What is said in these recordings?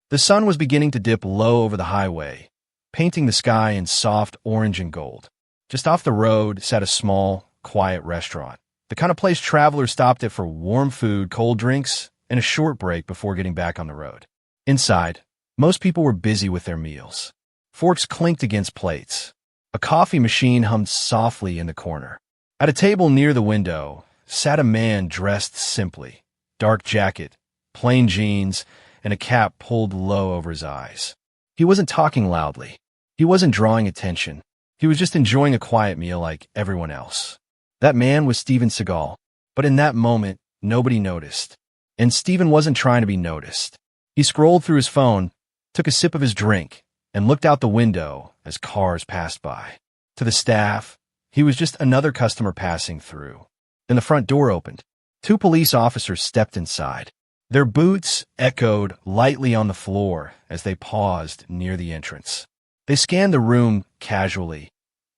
The sun was beginning to dip low over the highway, painting the sky in soft orange and gold. Just off the road sat a small, quiet restaurant, the kind of place travelers stopped at for warm food, cold drinks, and a short break before getting back on the road. Inside, most people were busy with their meals. Forks clinked against plates. A coffee machine hummed softly in the corner. At a table near the window sat a man dressed simply, dark jacket, plain jeans, and a cap pulled low over his eyes. He wasn't talking loudly. He wasn't drawing attention. He was just enjoying a quiet meal like everyone else. That man was Steven Seagal, but in that moment, nobody noticed. And Steven wasn't trying to be noticed. He scrolled through his phone, took a sip of his drink, and looked out the window as cars passed by. To the staff, he was just another customer passing through. Then the front door opened. 2 police officers stepped inside. Their boots echoed lightly on the floor as they paused near the entrance. They scanned the room casually.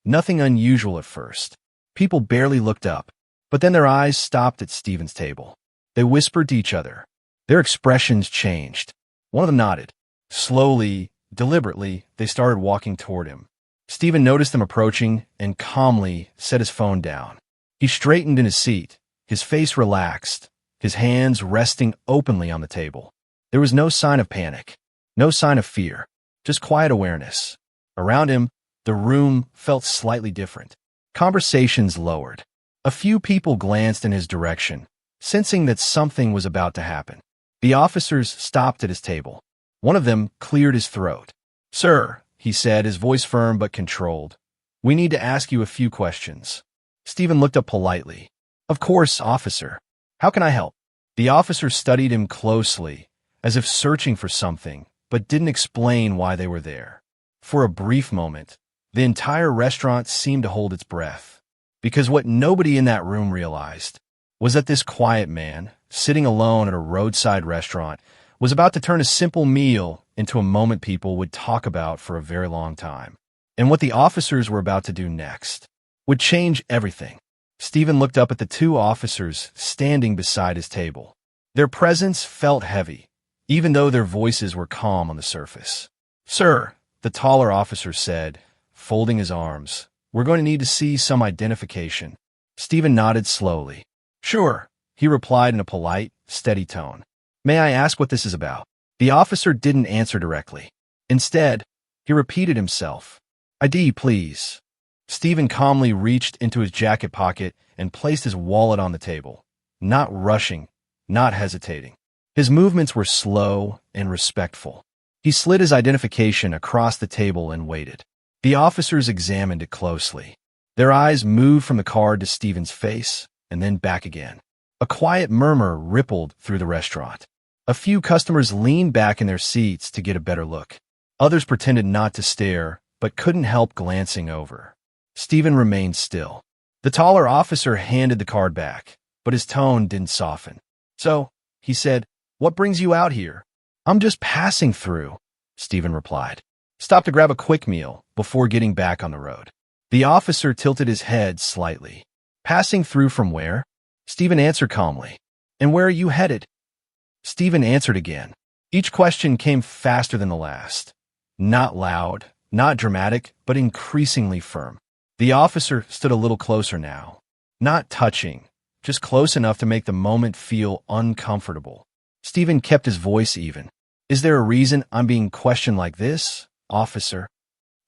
Nothing unusual at first. People barely looked up, but then their eyes stopped at Steven's table. They whispered to each other. Their expressions changed. One of them nodded. Slowly, deliberately, they started walking toward him. Steven noticed them approaching and calmly set his phone down. He straightened in his seat, his face relaxed, his hands resting openly on the table. There was no sign of panic, no sign of fear, just quiet awareness. Around him, the room felt slightly different. Conversations lowered. A few people glanced in his direction, sensing that something was about to happen. The officers stopped at his table. One of them cleared his throat. "Sir," he said, his voice firm but controlled, "we need to ask you a few questions." Steven looked up politely. "Of course, officer. How can I help?" The officer studied him closely, as if searching for something, but didn't explain why they were there. For a brief moment, the entire restaurant seemed to hold its breath, because what nobody in that room realized was that this quiet man, sitting alone at a roadside restaurant, was about to turn a simple meal into a moment people would talk about for a very long time. And what the officers were about to do next would change everything. Steven looked up at the 2 officers standing beside his table. Their presence felt heavy, even though their voices were calm on the surface. "Sir," the taller officer said, folding his arms, "we're going to need to see some identification." Steven nodded slowly. "Sure," he replied in a polite, steady tone. "May I ask what this is about?" The officer didn't answer directly. Instead, he repeated himself. "ID, please." Steven calmly reached into his jacket pocket and placed his wallet on the table, not rushing, not hesitating. His movements were slow and respectful. He slid his identification across the table and waited. The officers examined it closely. Their eyes moved from the card to Steven's face and then back again. A quiet murmur rippled through the restaurant. A few customers leaned back in their seats to get a better look. Others pretended not to stare, but couldn't help glancing over. Steven remained still. The taller officer handed the card back, but his tone didn't soften. "So," he said, "what brings you out here?" "I'm just passing through," Steven replied. "Stopped to grab a quick meal before getting back on the road." The officer tilted his head slightly. "Passing through from where?" Steven answered calmly. "And where are you headed?" Steven answered again. Each question came faster than the last. Not loud, not dramatic, but increasingly firm. The officer stood a little closer now. Not touching, just close enough to make the moment feel uncomfortable. Steven kept his voice even. "Is there a reason I'm being questioned like this, officer?"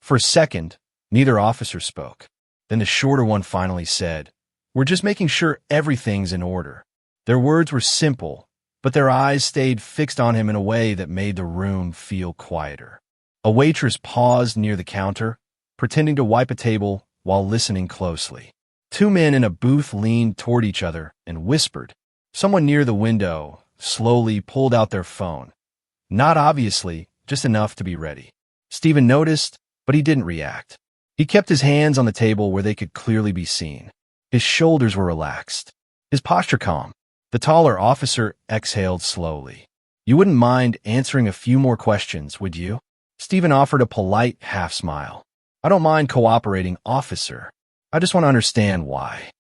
For a second, neither officer spoke. Then the shorter one finally said, "We're just making sure everything's in order." Their words were simple, but their eyes stayed fixed on him in a way that made the room feel quieter. A waitress paused near the counter, pretending to wipe a table while listening closely. 2 men in a booth leaned toward each other and whispered. Someone near the window slowly pulled out their phone. Not obviously, just enough to be ready. Steven noticed, but he didn't react. He kept his hands on the table where they could clearly be seen. His shoulders were relaxed, his posture calm. The taller officer exhaled slowly. "You wouldn't mind answering a few more questions, would you?" Steven offered a polite half-smile. "I don't mind cooperating, officer. I just want to understand why."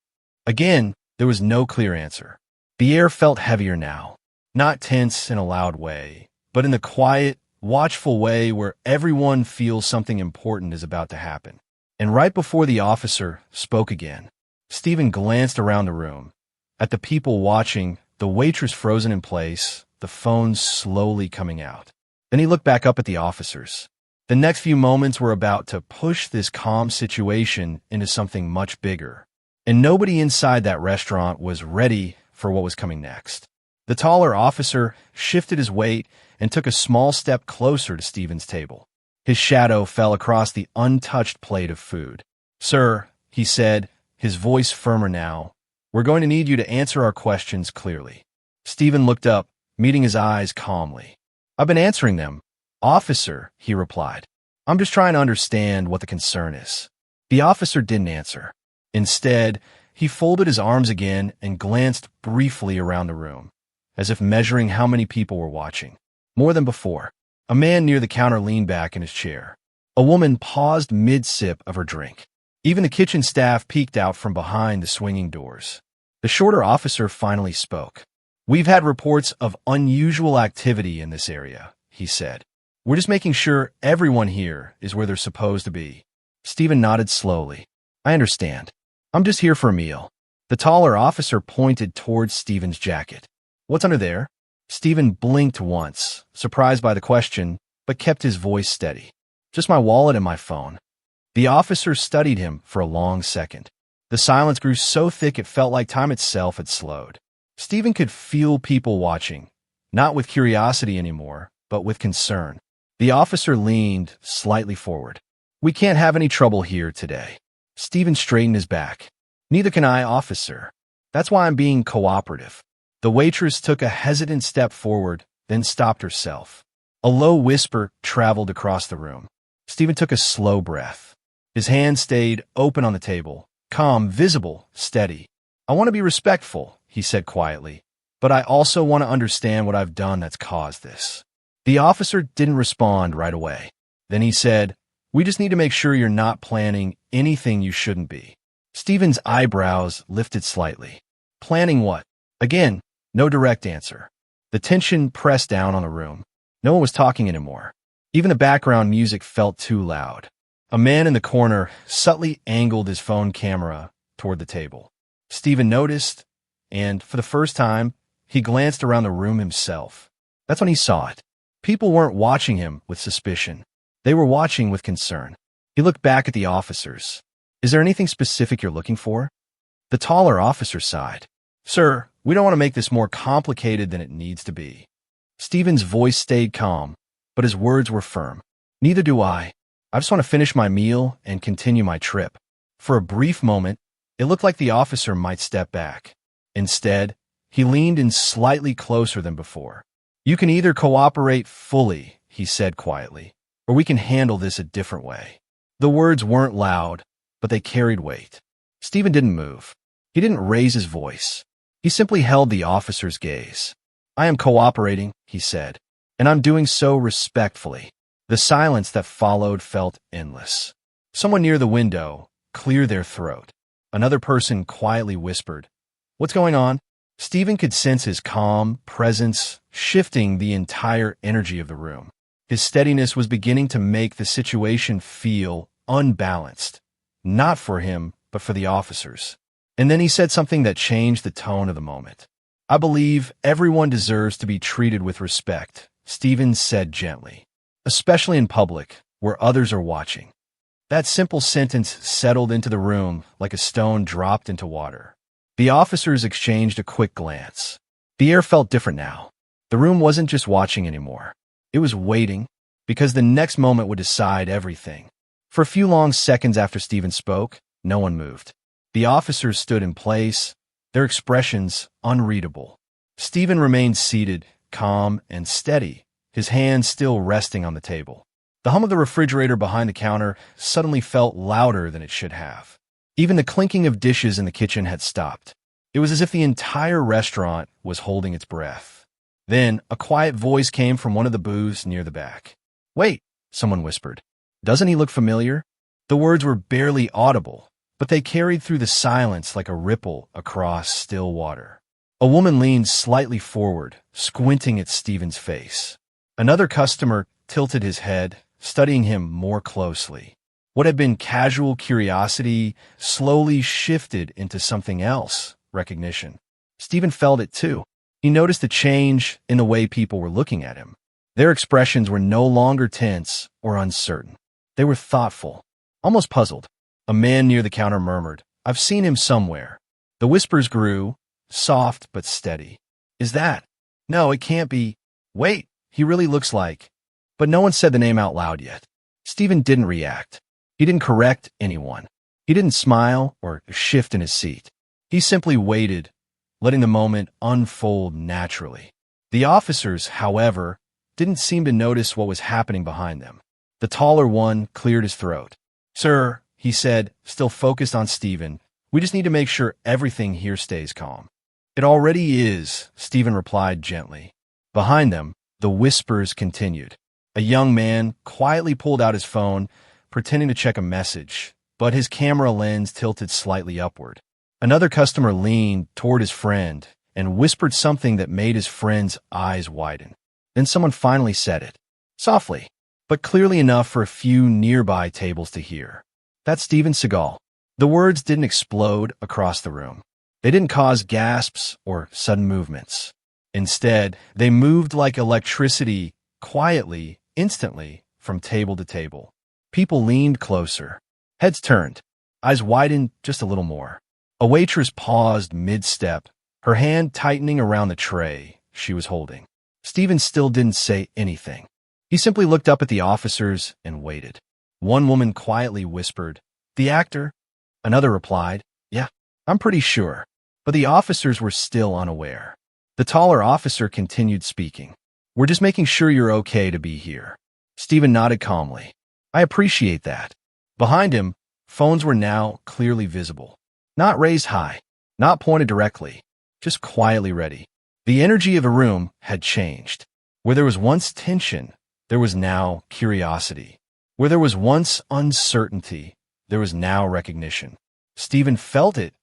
Again, there was no clear answer. The air felt heavier now, not tense in a loud way, but in the quiet, watchful way where everyone feels something important is about to happen. And right before the officer spoke again, Steven glanced around the room. At the people watching, the waitress frozen in place, the phone slowly coming out. Then he looked back up at the officers. The next few moments were about to push this calm situation into something much bigger. And nobody inside that restaurant was ready for what was coming next. The taller officer shifted his weight and took a small step closer to Steven's table. His shadow fell across the untouched plate of food. "Sir," he said, his voice firmer now, "we're going to need you to answer our questions clearly." Steven looked up, meeting his eyes calmly. "I've been answering them, officer," he replied. "I'm just trying to understand what the concern is." The officer didn't answer. Instead, he folded his arms again and glanced briefly around the room, as if measuring how many people were watching. More than before, a man near the counter leaned back in his chair. A woman paused mid-sip of her drink. Even the kitchen staff peeked out from behind the swinging doors. The shorter officer finally spoke. "We've had reports of unusual activity in this area," he said. "We're just making sure everyone here is where they're supposed to be." Steven nodded slowly. "I understand. I'm just here for a meal." The taller officer pointed towards Steven's jacket. "What's under there?" Steven blinked once, surprised by the question, but kept his voice steady. "Just my wallet and my phone." The officer studied him for a long second. The silence grew so thick it felt like time itself had slowed. Steven could feel people watching, not with curiosity anymore, but with concern. The officer leaned slightly forward. "We can't have any trouble here today." Steven straightened his back. "Neither can I, officer. That's why I'm being cooperative." The waitress took a hesitant step forward, then stopped herself. A low whisper traveled across the room. Steven took a slow breath. His hand stayed open on the table, calm, visible, steady. "I want to be respectful," he said quietly, "but I also want to understand what I've done that's caused this." The officer didn't respond right away. Then he said, "We just need to make sure you're not planning anything you shouldn't be." Steven's eyebrows lifted slightly. "Planning what?" Again, no direct answer. The tension pressed down on the room. No one was talking anymore. Even the background music felt too loud. A man in the corner subtly angled his phone camera toward the table. Steven noticed, and for the first time, he glanced around the room himself. That's when he saw it. People weren't watching him with suspicion. They were watching with concern. He looked back at the officers. "Is there anything specific you're looking for?" The taller officer sighed. "Sir, we don't want to make this more complicated than it needs to be." Steven's voice stayed calm, but his words were firm. "Neither do I. I just want to finish my meal and continue my trip." For a brief moment, it looked like the officer might step back. Instead, he leaned in slightly closer than before. "You can either cooperate fully," he said quietly, "or we can handle this a different way." The words weren't loud, but they carried weight. Steven didn't move. He didn't raise his voice. He simply held the officer's gaze. "I am cooperating," he said, "and I'm doing so respectfully." The silence that followed felt endless. Someone near the window cleared their throat. Another person quietly whispered, "What's going on?" Steven could sense his calm presence shifting the entire energy of the room. His steadiness was beginning to make the situation feel unbalanced, not for him, but for the officers. And then he said something that changed the tone of the moment. "I believe everyone deserves to be treated with respect," Steven said gently, "especially in public, where others are watching." That simple sentence settled into the room like a stone dropped into water. The officers exchanged a quick glance. The air felt different now. The room wasn't just watching anymore. It was waiting, because the next moment would decide everything. For a few long seconds after Steven spoke, no one moved. The officers stood in place, their expressions unreadable. Steven remained seated, calm and steady, his hands still resting on the table. The hum of the refrigerator behind the counter suddenly felt louder than it should have. Even the clinking of dishes in the kitchen had stopped. It was as if the entire restaurant was holding its breath. Then, a quiet voice came from one of the booths near the back. "Wait," someone whispered. "Doesn't he look familiar?" The words were barely audible, but they carried through the silence like a ripple across still water. A woman leaned slightly forward, squinting at Steven's face. Another customer tilted his head, studying him more closely. What had been casual curiosity slowly shifted into something else, recognition. Steven felt it too. He noticed a change in the way people were looking at him. Their expressions were no longer tense or uncertain. They were thoughtful, almost puzzled. A man near the counter murmured, "I've seen him somewhere." The whispers grew, soft but steady. "Is that? No, it can't be. Wait, he really looks like." But no one said the name out loud yet. Steven didn't react. He didn't correct anyone. He didn't smile or shift in his seat. He simply waited, letting the moment unfold naturally. The officers, however, didn't seem to notice what was happening behind them. The taller one cleared his throat. "Sir," he said, still focused on Steven, "we just need to make sure everything here stays calm." "It already is," Steven replied gently. Behind them, the whispers continued. A young man quietly pulled out his phone, pretending to check a message, but his camera lens tilted slightly upward. Another customer leaned toward his friend and whispered something that made his friend's eyes widen. Then someone finally said it, softly, but clearly enough for a few nearby tables to hear. "That's Steven Seagal." The words didn't explode across the room. They didn't cause gasps or sudden movements. Instead, they moved like electricity, quietly, instantly, from table to table. People leaned closer. Heads turned. Eyes widened just a little more. A waitress paused mid-step, her hand tightening around the tray she was holding. Steven still didn't say anything. He simply looked up at the officers and waited. One woman quietly whispered, "The actor?" Another replied, "Yeah, I'm pretty sure." But the officers were still unaware. The taller officer continued speaking. "We're just making sure you're okay to be here." Steven nodded calmly. "I appreciate that." Behind him, phones were now clearly visible. Not raised high, not pointed directly, just quietly ready. The energy of the room had changed. Where there was once tension, there was now curiosity. Where there was once uncertainty, there was now recognition. Steven felt it,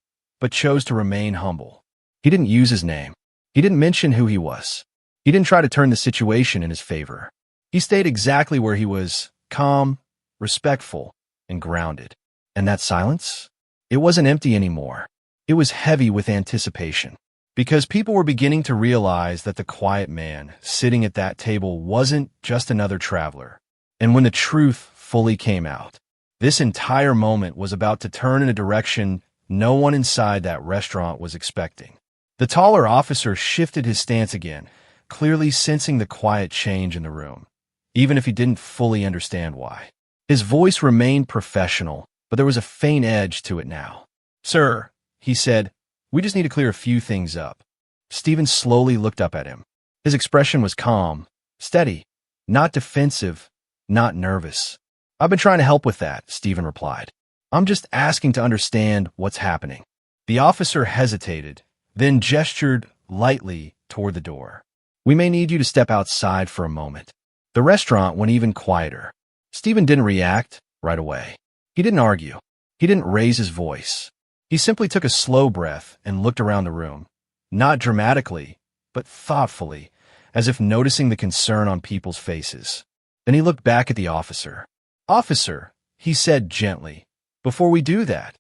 but chose to remain humble. He didn't use his name. He didn't mention who he was. He didn't try to turn the situation in his favor. He stayed exactly where he was, calm, respectful, and grounded. And that silence? It wasn't empty anymore. It was heavy with anticipation. Because people were beginning to realize that the quiet man sitting at that table wasn't just another traveler. And when the truth fully came out, this entire moment was about to turn in a direction no one inside that restaurant was expecting. The taller officer shifted his stance again, clearly sensing the quiet change in the room, even if he didn't fully understand why. His voice remained professional, but there was a faint edge to it now. "Sir," he said, "we just need to clear a few things up." Steven slowly looked up at him. His expression was calm, steady, not defensive, not nervous. "I've been trying to help with that," Steven replied. "I'm just asking to understand what's happening." The officer hesitated, then gestured lightly toward the door. "We may need you to step outside for a moment." The restaurant went even quieter. Steven didn't react right away. He didn't argue. He didn't raise his voice. He simply took a slow breath and looked around the room, not dramatically, but thoughtfully, as if noticing the concern on people's faces. Then he looked back at the officer. "Officer," he said gently, "before we do that,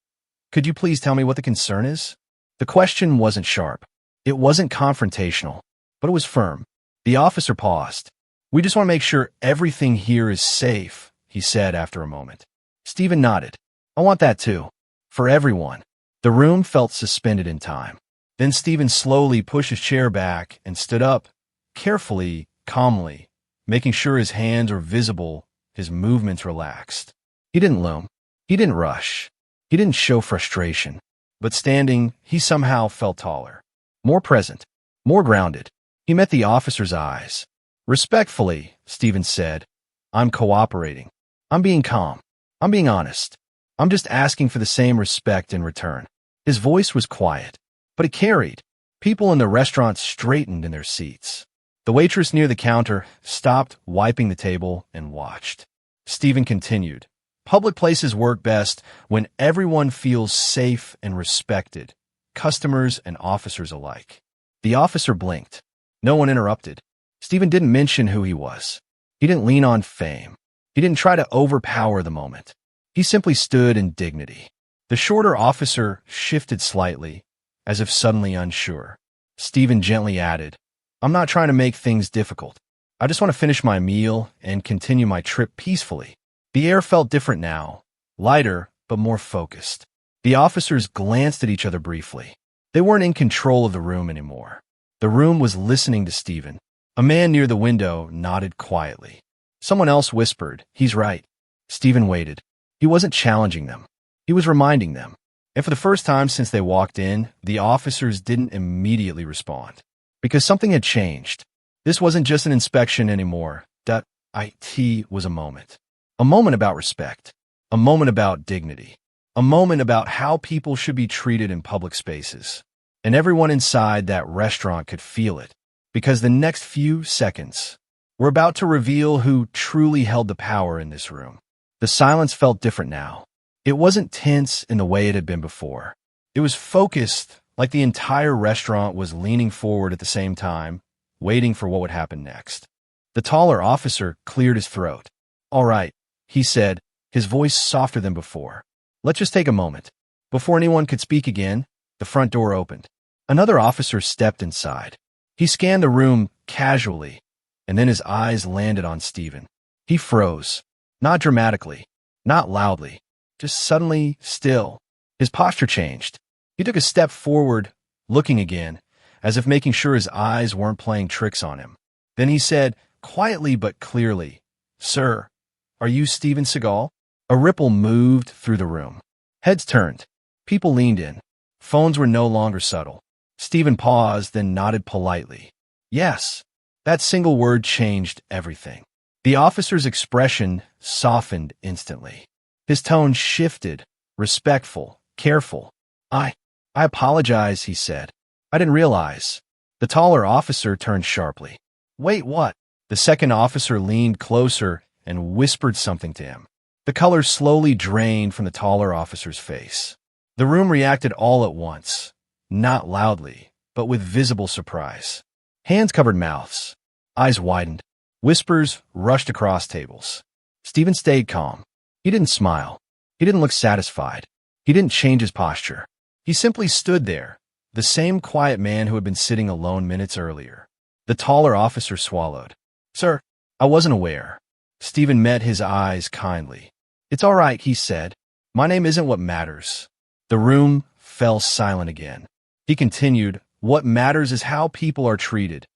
could you please tell me what the concern is?" The question wasn't sharp. It wasn't confrontational, but it was firm. The officer paused. "We just want to make sure everything here is safe," he said after a moment. Steven nodded. "I want that too. For everyone." The room felt suspended in time. Then Steven slowly pushed his chair back and stood up, carefully, calmly, making sure his hands were visible, his movements relaxed. He didn't loom. He didn't rush. He didn't show frustration. But standing, he somehow felt taller, more present, more grounded. He met the officer's eyes. "Respectfully," Steven said, "I'm cooperating. I'm being calm. I'm being honest. I'm just asking for the same respect in return." His voice was quiet, but it carried. People in the restaurant straightened in their seats. The waitress near the counter stopped wiping the table and watched. Steven continued, "Public places work best when everyone feels safe and respected, customers and officers alike." The officer blinked. No one interrupted. Steven didn't mention who he was. He didn't lean on fame. He didn't try to overpower the moment. He simply stood in dignity. The shorter officer shifted slightly, as if suddenly unsure. Steven gently added, "I'm not trying to make things difficult. I just want to finish my meal and continue my trip peacefully." The air felt different now, lighter but more focused. The officers glanced at each other briefly. They weren't in control of the room anymore. The room was listening to Steven. A man near the window nodded quietly. Someone else whispered, "He's right." Steven waited. He wasn't challenging them. He was reminding them. And for the first time since they walked in, the officers didn't immediately respond. Because something had changed. This wasn't just an inspection anymore. It was a moment. A moment about respect. A moment about dignity. A moment about how people should be treated in public spaces. And everyone inside that restaurant could feel it. Because the next few seconds were about to reveal who truly held the power in this room. The silence felt different now. It wasn't tense in the way it had been before. It was focused, like the entire restaurant was leaning forward at the same time, waiting for what would happen next. The taller officer cleared his throat. "All right," he said, his voice softer than before. "Let's just take a moment." Before anyone could speak again, the front door opened. Another officer stepped inside. He scanned the room casually, and then his eyes landed on Steven. He froze. Not dramatically, not loudly, just suddenly still. His posture changed. He took a step forward, looking again, as if making sure his eyes weren't playing tricks on him. Then he said, quietly but clearly, "Sir, are you Steven Seagal?" A ripple moved through the room. Heads turned. People leaned in. Phones were no longer subtle. Steven paused, then nodded politely. Yes. That single word changed everything. The officer's expression softened instantly. His tone shifted, respectful, careful. I apologize," he said. "I didn't realize." The taller officer turned sharply. "Wait, what?" The second officer leaned closer and whispered something to him. The color slowly drained from the taller officer's face. The room reacted all at once, not loudly, but with visible surprise. Hands covered mouths. Eyes widened. Whispers rushed across tables. Steven stayed calm. He didn't smile. He didn't look satisfied. He didn't change his posture. He simply stood there, the same quiet man who had been sitting alone minutes earlier. The taller officer swallowed. "Sir, I wasn't aware." Steven met his eyes kindly. "It's all right," he said. "My name isn't what matters." The room fell silent again. He continued, "What matters is how people are treated,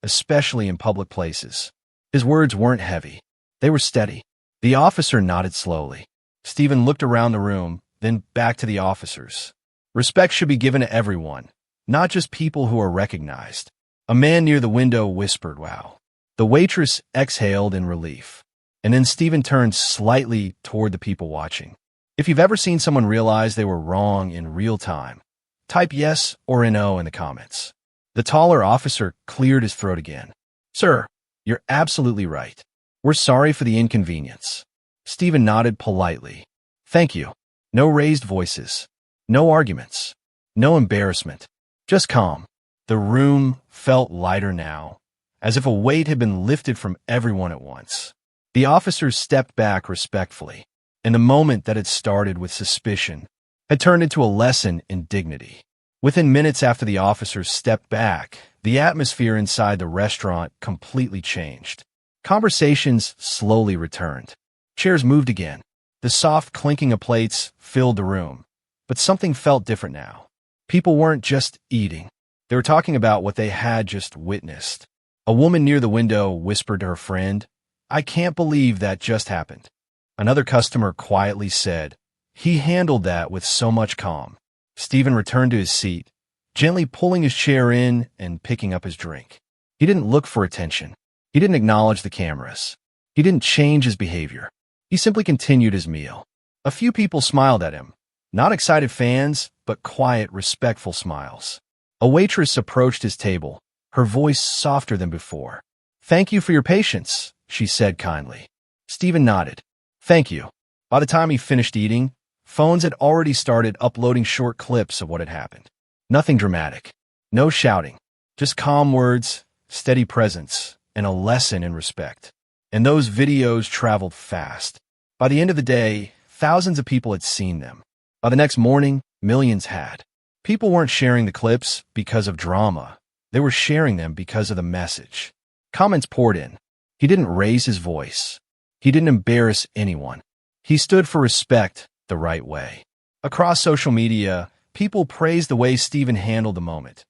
especially in public places." His words weren't heavy. They were steady. The officer nodded slowly. Steven looked around the room, then back to the officers. Respect should be given to everyone, not just people who are recognized. A man near the window whispered, "Wow." The waitress exhaled in relief. And then Steven turned slightly toward the people watching. If you've ever seen someone realize they were wrong in real time, type yes or no in the comments. The taller officer cleared his throat again. "Sir, you're absolutely right. We're sorry for the inconvenience." Steven nodded politely. "Thank you." No raised voices. No arguments. No embarrassment. Just calm. The room felt lighter now, as if a weight had been lifted from everyone at once. The officers stepped back respectfully, and the moment that had started with suspicion had turned into a lesson in dignity. Within minutes after the officers stepped back, the atmosphere inside the restaurant completely changed. Conversations slowly returned. Chairs moved again. The soft clinking of plates filled the room. But something felt different now. People weren't just eating. They were talking about what they had just witnessed. A woman near the window whispered to her friend, "I can't believe that just happened." Another customer quietly said, "He handled that with so much calm." Steven returned to his seat, gently pulling his chair in and picking up his drink. He didn't look for attention. He didn't acknowledge the cameras. He didn't change his behavior. He simply continued his meal. A few people smiled at him. Not excited fans, but quiet, respectful smiles. A waitress approached his table, her voice softer than before. "Thank you for your patience," she said kindly. Steven nodded. "Thank you." By the time he finished eating, phones had already started uploading short clips of what had happened. Nothing dramatic. No shouting. Just calm words, steady presence, and a lesson in respect. And those videos traveled fast. By the end of the day, thousands of people had seen them. By the next morning, millions had. People weren't sharing the clips because of drama. They were sharing them because of the message. Comments poured in. He didn't raise his voice. He didn't embarrass anyone. He stood for respect the right way. Across social media, people praised the way Steven handled the moment,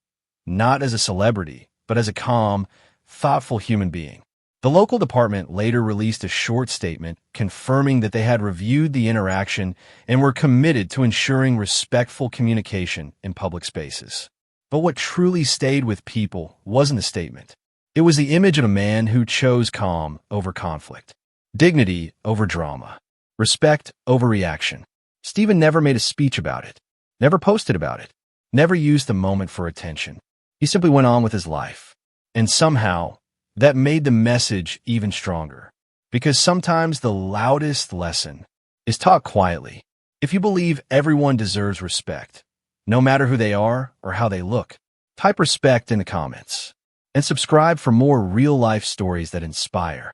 not as a celebrity, but as a calm, thoughtful human being. The local department later released a short statement confirming that they had reviewed the interaction and were committed to ensuring respectful communication in public spaces. But what truly stayed with people wasn't the statement. It was the image of a man who chose calm over conflict, dignity over drama, respect over reaction. Steven never made a speech about it, never posted about it, never used the moment for attention. He simply went on with his life. And somehow, that made the message even stronger. Because sometimes the loudest lesson is taught quietly. If you believe everyone deserves respect, no matter who they are or how they look, type respect in the comments. And subscribe for more real-life stories that inspire.